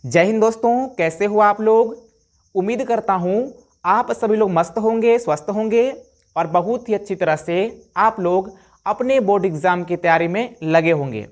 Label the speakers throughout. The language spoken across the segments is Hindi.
Speaker 1: जय हिंद दोस्तों, कैसे हो आप लोग। उम्मीद करता हूँ आप सभी लोग मस्त होंगे, स्वस्थ होंगे और बहुत ही अच्छी तरह से आप लोग अपने बोर्ड एग्ज़ाम की तैयारी में लगे होंगे।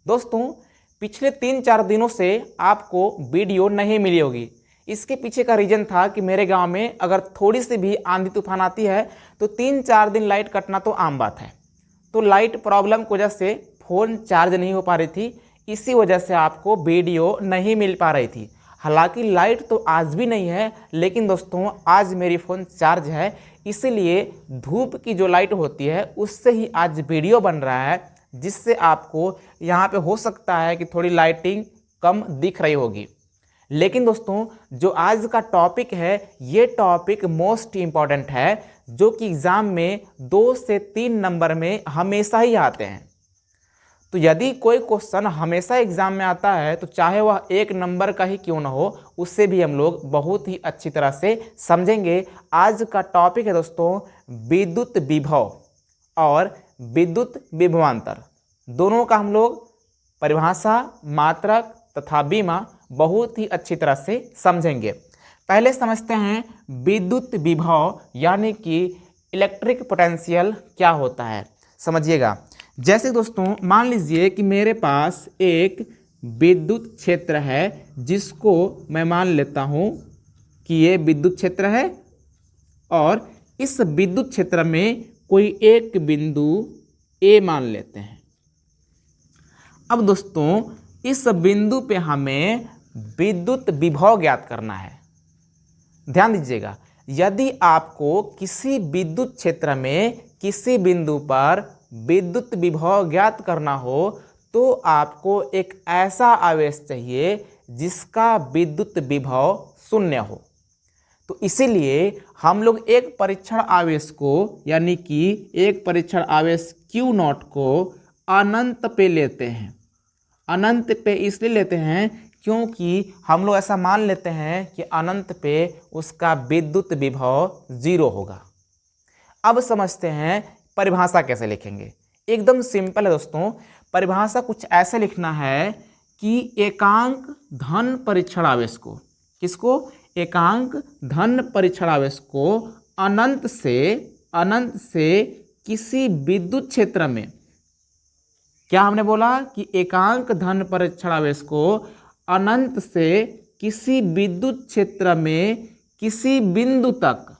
Speaker 1: दोस्तों, पिछले 3-4 दिनों से आपको वीडियो नहीं मिली होगी। इसके पीछे का रीज़न था कि मेरे गांव में अगर थोड़ी सी भी आंधी तूफान आती है तो 3-4 दिन लाइट कटना तो आम बात है। तो लाइट प्रॉब्लम की वजह से फ़ोन चार्ज नहीं हो पा रही थी, इसी वजह से आपको वीडियो नहीं मिल पा रही थी। हालांकि लाइट तो आज भी नहीं है, लेकिन दोस्तों आज मेरी फ़ोन चार्ज है, इसीलिए धूप की जो लाइट होती है उससे ही आज वीडियो बन रहा है, जिससे आपको यहाँ पे हो सकता है कि थोड़ी लाइटिंग कम दिख रही होगी। लेकिन दोस्तों, जो आज का टॉपिक है ये टॉपिक मोस्ट इम्पॉर्टेंट है, जो कि एग्ज़ाम में 2 से 3 नंबर में हमेशा ही आते हैं। तो यदि कोई क्वेश्चन हमेशा एग्जाम में आता है तो चाहे वह 1 नंबर का ही क्यों ना हो, उससे भी हम लोग बहुत ही अच्छी तरह से समझेंगे। आज का टॉपिक है दोस्तों विद्युत विभव और विद्युत विभवांतर। दोनों का हम लोग परिभाषा, मात्रक तथा बीमा बहुत ही अच्छी तरह से समझेंगे। पहले समझते हैं विद्युत विभव यानी कि इलेक्ट्रिक पोटेंशियल क्या होता है। समझिएगा, जैसे दोस्तों मान लीजिए कि मेरे पास एक विद्युत क्षेत्र है, जिसको मैं मान लेता हूँ कि ये विद्युत क्षेत्र है और इस विद्युत क्षेत्र में कोई एक बिंदु ए मान लेते हैं। अब दोस्तों इस बिंदु पे हमें विद्युत विभव ज्ञात करना है। ध्यान दीजिएगा, यदि आपको किसी विद्युत क्षेत्र में किसी बिंदु पर विद्युत विभव ज्ञात करना हो तो आपको एक ऐसा आवेश चाहिए जिसका विद्युत विभव 0 हो। तो इसीलिए हम लोग एक परीक्षण आवेश को यानी कि एक परीक्षण आवेश Q0 को अनंत पे लेते हैं। अनंत पे इसलिए लेते हैं क्योंकि हम लोग ऐसा मान लेते हैं कि अनंत पे उसका विद्युत विभव 0 होगा। अब समझते हैं परिभाषा कैसे लिखेंगे। एकदम सिंपल है दोस्तों, परिभाषा कुछ ऐसे लिखना है कि एकांक धन परीक्षण आवेश को, किसको, एकांक धन परीक्षण आवेश को अनंत से किसी विद्युत क्षेत्र में, क्या हमने बोला कि एकांक धन परीक्षण आवेश को अनंत से किसी विद्युत क्षेत्र में किसी बिंदु तक,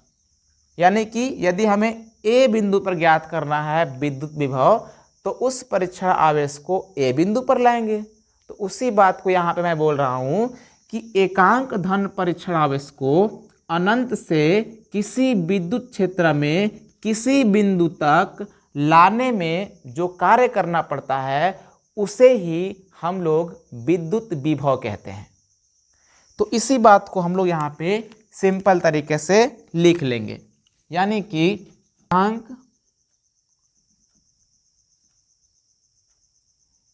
Speaker 1: यानी कि यदि हमें ए बिंदु पर ज्ञात करना है विद्युत विभव तो उस परीक्षण आवेश को ए बिंदु पर लाएंगे। तो उसी बात को यहाँ पे मैं बोल रहा हूँ कि एकांक धन परीक्षण आवेश को अनंत से किसी विद्युत क्षेत्र में किसी बिंदु तक लाने में जो कार्य करना पड़ता है उसे ही हम लोग विद्युत विभव कहते हैं। तो इसी बात को हम लोग यहाँ पे सिंपल तरीके से लिख लेंगे, यानी कि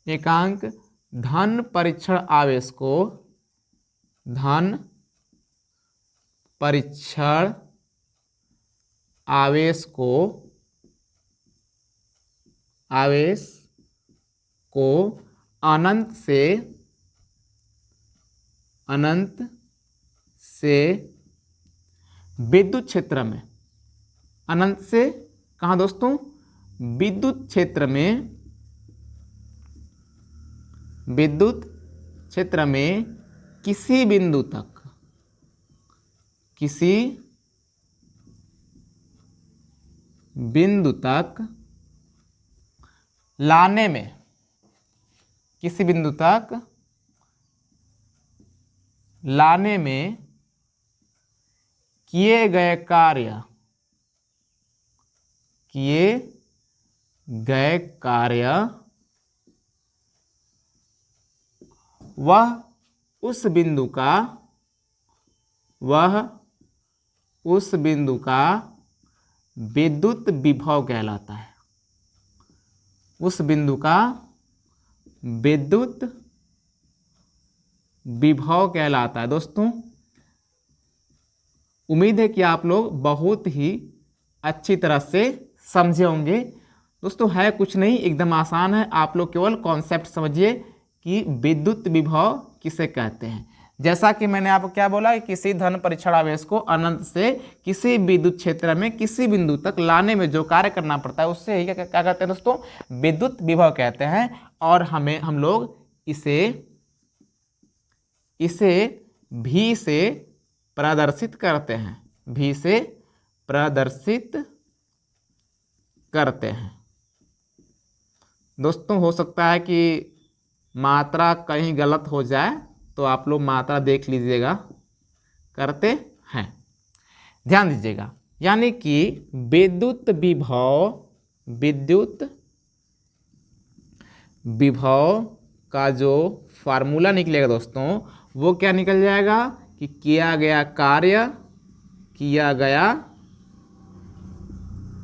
Speaker 1: एकांक धन परीक्षण आवेश को धन परीक्षण आवेश को अनंत से विद्युत क्षेत्र में, अनंत से कहाँ दोस्तों, विद्युत क्षेत्र में किसी बिंदु तक लाने में, किसी बिंदु तक लाने में किए गए कार्य वह उस बिंदु का विद्युत विभव कहलाता है। उस बिंदु का विद्युत विभव कहलाता है। दोस्तों उम्मीद है कि आप लोग बहुत ही अच्छी तरह से समझे होंगे। दोस्तों है कुछ नहीं, एकदम आसान है, आप लोग केवल कॉन्सेप्ट समझिए कि विद्युत विभव किसे कहते हैं। जैसा कि मैंने आपको क्या बोला कि किसी धन परीक्षण आवेश को अनंत से किसी विद्युत क्षेत्र में किसी बिंदु तक लाने में जो कार्य करना पड़ता है उससे ही क्या कहते हैं दोस्तों, विद्युत विभव कहते हैं। और हम लोग इसे भी से प्रदर्शित करते हैं, भी से प्रदर्शित करते हैं। दोस्तों हो सकता है कि मात्रा कहीं गलत हो जाए तो आप लोग मात्रा देख लीजिएगा, करते हैं, ध्यान दीजिएगा। यानी कि विद्युत विभव का जो फार्मूला निकलेगा दोस्तों वो क्या निकल जाएगा कि किया गया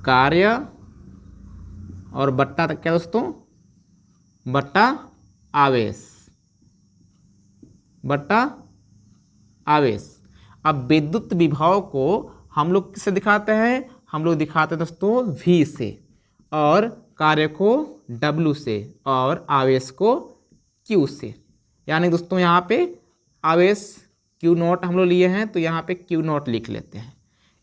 Speaker 1: कार्य और बट्टा तक क्या दोस्तों, बट्टा आवेश। अब विद्युत विभव को हम लोग किससे दिखाते हैं, हम लोग दिखाते हैं दोस्तों V से, और कार्य को W से और आवेश को Q से। यानी दोस्तों यहाँ पे आवेश Q0 हम लोग लिए हैं तो यहाँ पे Q0 लिख लेते हैं।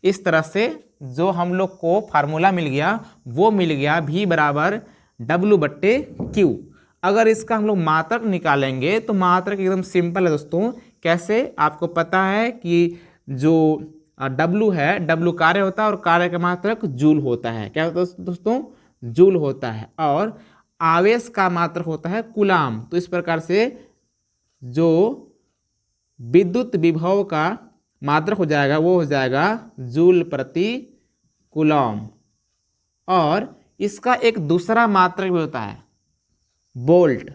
Speaker 1: इस तरह से जो हम लोग को फार्मूला मिल गया वो मिल गया V बराबर W/Q। अगर इसका हम लोग मात्रक निकालेंगे तो मात्रक एकदम सिंपल है दोस्तों। कैसे, आपको पता है कि जो W है, W कार्य होता है और कार्य का मात्रक जूल होता है। क्या होता है दोस्तों, जूल होता है। और आवेश का मात्रक होता है कूलाम। तो इस प्रकार से जो विद्युत विभव का मात्रक हो जाएगा वो हो जाएगा जूल प्रति कूलम। और इसका एक दूसरा मात्रक भी होता है वोल्ट।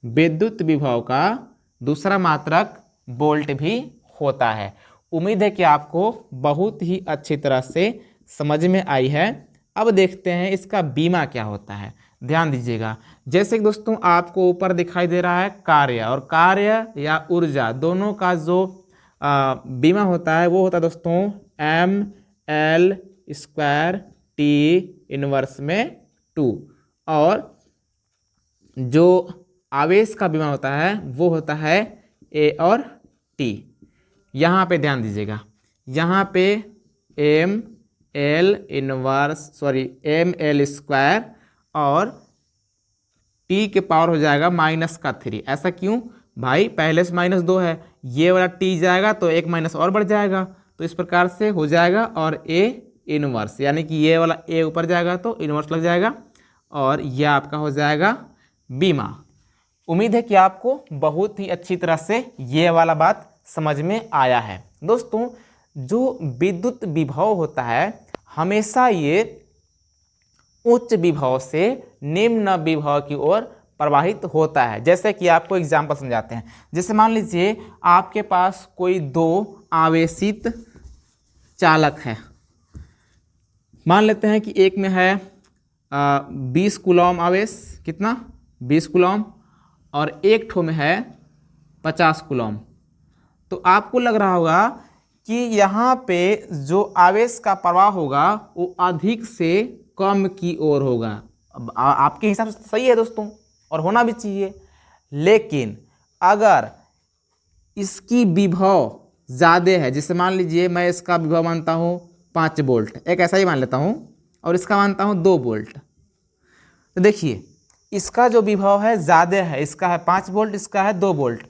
Speaker 1: विद्युत विभव का दूसरा मात्रक वोल्ट भी होता है। उम्मीद है कि आपको बहुत ही अच्छी तरह से समझ में आई है। अब देखते हैं इसका बीमा क्या होता है। ध्यान दीजिएगा, जैसे कि दोस्तों आपको ऊपर दिखाई दे रहा है कार्य, और कार्य या ऊर्जा दोनों का जो बीमा होता है वो होता है दोस्तों mL²T⁻²। और जो आवेश का बीमा होता है वो होता है A और T। यहाँ पे ध्यान दीजिएगा, यहाँ पे mL² और T के पावर हो जाएगा -3। ऐसा क्यों भाई, पहले से -2 है, ये वाला T जाएगा तो एक माइनस और बढ़ जाएगा, तो इस प्रकार से हो जाएगा। और A इनवर्स, यानी कि ये वाला A ऊपर जाएगा तो इनवर्स लग जाएगा, और यह आपका हो जाएगा बीमा। उम्मीद है कि आपको बहुत ही अच्छी तरह से ये वाला बात समझ में आया है। दोस्तों जो विद्युत विभव होता है हमेशा ये उच्च विभव से निम्न विभव की ओर प्रवाहित होता है। जैसे कि आपको एग्जाम्पल समझाते हैं। जैसे मान लीजिए आपके पास कोई दो आवेशित चालक है। मान लेते हैं कि एक में है 20 कूलम आवेश, कितना 20 कूलम, और एक ठो में है 50 कूलम। तो आपको लग रहा होगा कि यहाँ पे जो आवेश का प्रवाह होगा वो अधिक से कम की ओर होगा। अब आपके हिसाब से सही है दोस्तों, और होना भी चाहिए। लेकिन अगर इसकी विभव ज़्यादा है, जैसे मान लीजिए मैं इसका विभव मानता हूँ 5 वोल्ट, एक ऐसा ही मान लेता हूँ, और इसका मानता हूँ 2 वोल्ट। तो देखिए इसका जो विभव है ज़्यादा है, इसका है 5 वोल्ट, इसका है 2 वोल्ट।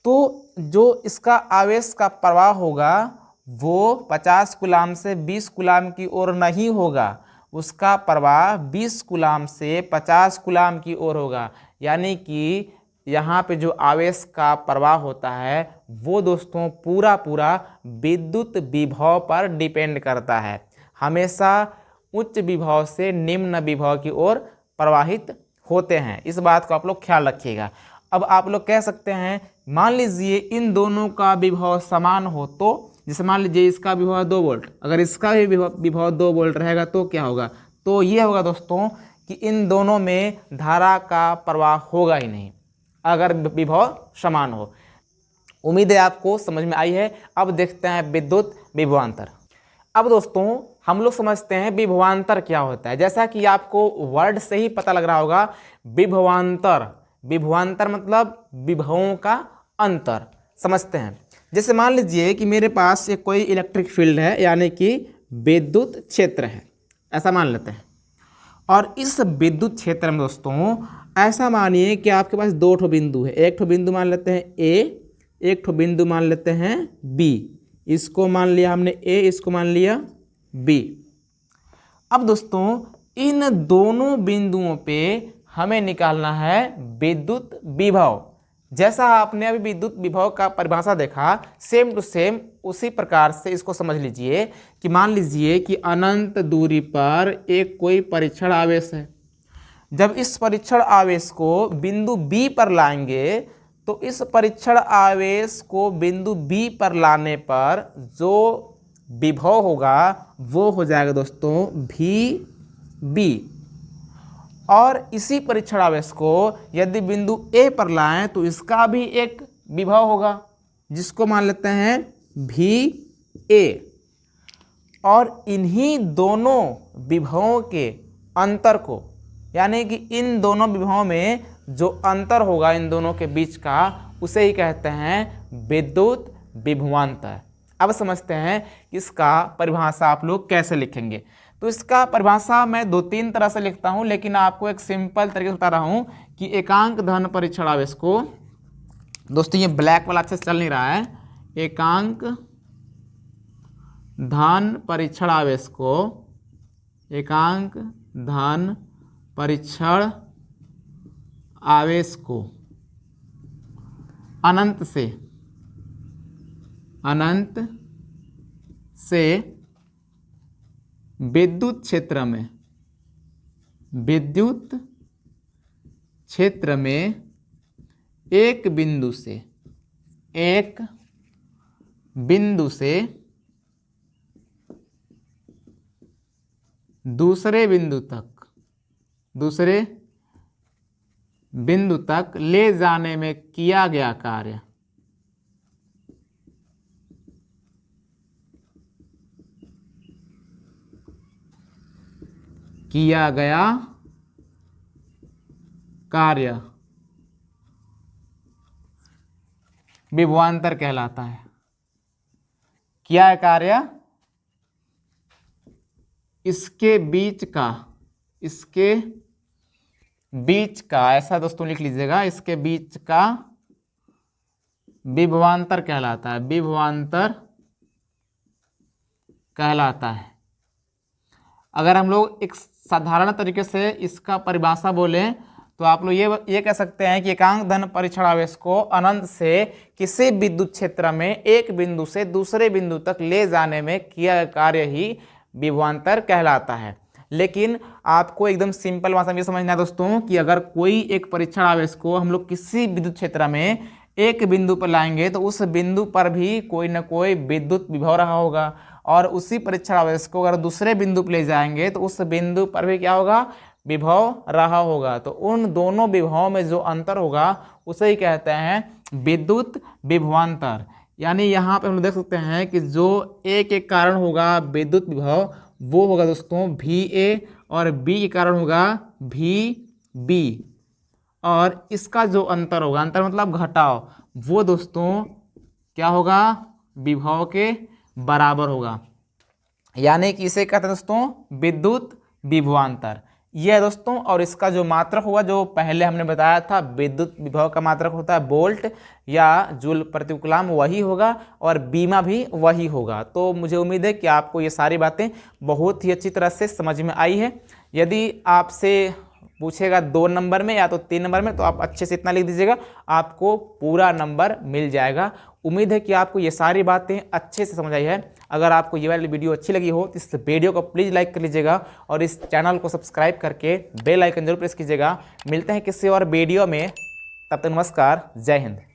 Speaker 1: तो जो इसका आवेश का प्रवाह होगा वो 50 कूलम से 20 कूलम की ओर नहीं होगा, उसका प्रवाह 20 कूलम से 50 कूलम की ओर होगा। यानी कि यहाँ पे जो आवेश का प्रवाह होता है वो दोस्तों पूरा विद्युत विभव पर डिपेंड करता है। हमेशा उच्च विभव से निम्न विभव की ओर प्रवाहित होते हैं। इस बात को आप लोग ख्याल रखिएगा। अब आप लोग कह सकते हैं मान लीजिए इन दोनों का विभव समान हो, तो जैसे मान लीजिए इसका विभव 2 वोल्ट, अगर इसका भी विभव 2 वोल्ट रहेगा तो क्या होगा, तो ये होगा दोस्तों कि इन दोनों में धारा का प्रवाह होगा ही नहीं अगर विभव समान हो। उम्मीद है आपको समझ में आई है। अब देखते हैं विद्युत विभवांतर। अब दोस्तों हम लोग समझते हैं विभवांतर क्या होता है। जैसा कि आपको वर्ड से ही पता लग रहा होगा, विभवांतर, विभवांतर मतलब विभवों का अंतर समझते हैं। जैसे मान लीजिए कि मेरे पास एक कोई इलेक्ट्रिक फील्ड है, यानी कि विद्युत क्षेत्र है, ऐसा मान लेते हैं। और इस विद्युत क्षेत्र में दोस्तों ऐसा मानिए कि आपके पास दो ठो बिंदु है। एक ठो बिंदु मान लेते हैं ए, एक ठो बिंदु मान लेते हैं बी। इसको मान लिया हमने ए, इसको मान लिया बी। अब दोस्तों इन दोनों बिंदुओं पे हमें निकालना है विद्युत विभव। जैसा आपने अभी विद्युत विभव का परिभाषा देखा, सेम टू सेम उसी प्रकार से इसको समझ लीजिए कि मान लीजिए कि अनंत दूरी पर एक कोई परीक्षण आवेश है। जब इस परीक्षण आवेश को बिंदु बी पर लाएंगे तो इस परीक्षण आवेश को बिंदु बी पर लाने पर जो विभव होगा वो हो जाएगा दोस्तों भी बी। और इसी परीक्षण आवेश को यदि बिंदु ए पर लाएं तो इसका भी एक विभव होगा, जिसको मान लेते हैं भी ए। और इन्हीं दोनों विभवों के अंतर को, यानी कि इन दोनों विभवों में जो अंतर होगा इन दोनों के बीच का, उसे ही कहते हैं विद्युत विभवांतर। अब समझते हैं कि इसका परिभाषा आप लोग कैसे लिखेंगे। तो इसका परिभाषा मैं दो तीन तरह से लिखता हूं, लेकिन आपको एक सिंपल तरीके से बता रहा हूं कि एकांक धन परीक्षण आवेश को, दोस्तों ये ब्लैक वाला अच्छे से चल नहीं रहा है, एकांक धन परीक्षण आवेश को, एकांक धन परीक्षण आवेश को अनंत से विद्युत क्षेत्र में एक बिंदु से दूसरे बिंदु तक ले जाने में किया गया कार्य विभवांतर कहलाता है। क्या है कार्य? इसके बीच का ऐसा दोस्तों लिख लीजिएगा, इसके बीच का विभवांतर कहलाता है, विभवांतर कहलाता है। अगर हम लोग एक साधारण तरीके से इसका परिभाषा बोलें तो आप लोग ये कह सकते हैं कि एकांक धन परीक्षण आवेश को अनंत से किसी विद्युत क्षेत्र में एक बिंदु से दूसरे बिंदु तक ले जाने में किया गया कार्य ही विभवांतर कहलाता है। लेकिन आपको एकदम सिंपल भाषा में समझना है दोस्तों कि अगर कोई एक परीक्षण आवेश को हम लोग किसी विद्युत क्षेत्र में एक बिंदु पर लाएंगे तो उस बिंदु पर भी कोई ना कोई विद्युत विभव रहा होगा, और उसी परीक्षण आवेश को अगर दूसरे बिंदु पर ले जाएंगे तो उस बिंदु पर भी क्या होगा, विभव रहा होगा। तो उन दोनों विभवों में जो अंतर होगा उसे ही कहते हैं विद्युत विभवांतर। यानी यहाँ पे हम देख सकते हैं कि जो एक कारण होगा विद्युत विभव वो होगा दोस्तों भी ए, और बी के कारण होगा भी बी, और इसका जो अंतर होगा, अंतर मतलब घटाव, वो दोस्तों क्या होगा, विभव के बराबर होगा। यानी कि इसे कहते हैं दोस्तों विद्युत विभवांतर। यह है दोस्तों, और इसका जो मात्रक होगा जो पहले हमने बताया था, विद्युत विभव का मात्रक होता है वोल्ट या जूल प्रति कूलम, वही होगा, और बीमा भी वही होगा। तो मुझे उम्मीद है कि आपको ये सारी बातें बहुत ही अच्छी तरह से समझ में आई है। यदि आपसे पूछेगा 2 नंबर में या तो 3 नंबर में, तो आप अच्छे से इतना लिख दीजिएगा, आपको पूरा नंबर मिल जाएगा। उम्मीद है कि आपको ये सारी बातें अच्छे से समझ आई है। अगर आपको ये वाली वीडियो अच्छी लगी हो तो इस वीडियो को प्लीज़ लाइक कर लीजिएगा, और इस चैनल को सब्सक्राइब करके बेल आइकन जरूर प्रेस कीजिएगा। मिलते हैं किसी और वीडियो में, तब तक नमस्कार, जय हिंद।